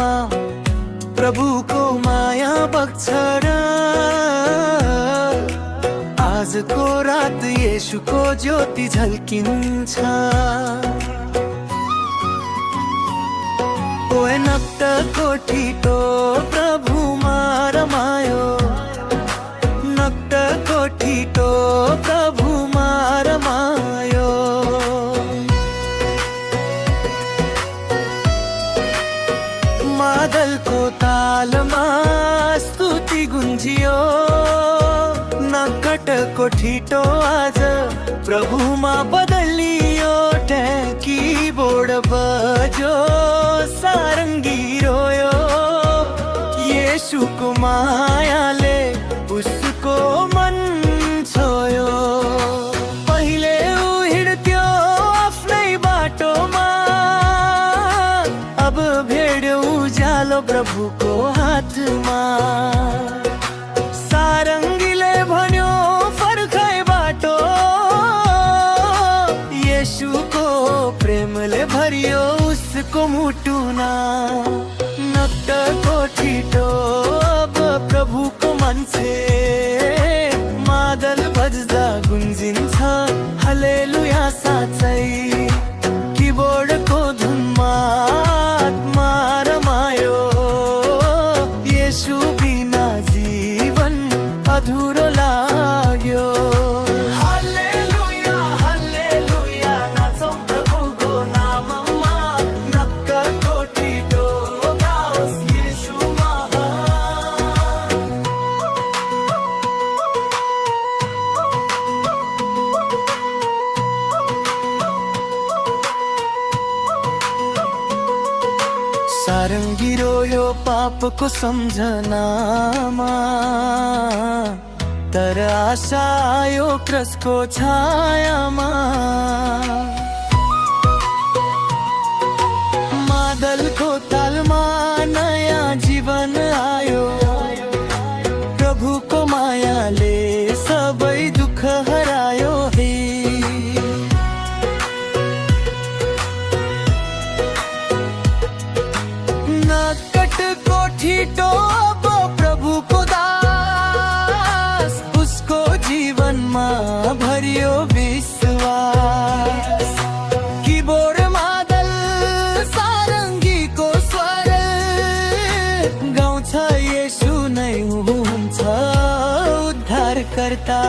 जीवनमा प्रभुको माया बग्छ र आजको रात येशूको ज्योति झल्किन्छ। ओए नक्तको ठिटो प्रभुमा रमायो, नक्तको ठिटो प्रभुमा रमायो। मादलको तालमा स्तुति गुन्जियो, नक्कटको ठिटो आज प्रभुमा बदलियो। कीबोर्ड बज्यो, सारङ्गी रोयो, येशूको मायाले उसको मन छोयो। पहिले ऊ हिँड्थ्यो आफ्नै बाटोमा, अब भेड्यो उज्यालो प्रभुको हातमा। सारङ्गीले भन्यो फर्काइ बाटो, येशूको प्रेमले भरियो उसको मुटुना। नक्तको ठिटो अब प्रभुको मान्छे, मादल बज्दा गुन्जिन्छ हालेलुया साँच्चै। कीबोर्डको धुनमा आत्मा रमायो, येशू बिना जीवन अधुरो लाग्यो। हालेलुया हालेलुया नाचौँ प्रभुको नाममा, नक्कटको ठिटो गाओस् येशू महान। सारङ्गी रोयो पापको सम्झनामा, तर आशा आयो क्रसको छायामा। मादलको तालमा नयाँ जीवन आयो, प्रभुको मायाले सबै दुःख हरायो। हे नक्कटको ठिटो अब प्रभुको दास, उसको जीवनमा भरियो विश्वास। कीबोर्ड मादल सारङ्गीको स्वर गाउँछ येशू नै हुन्छ उद्धारकर्ता।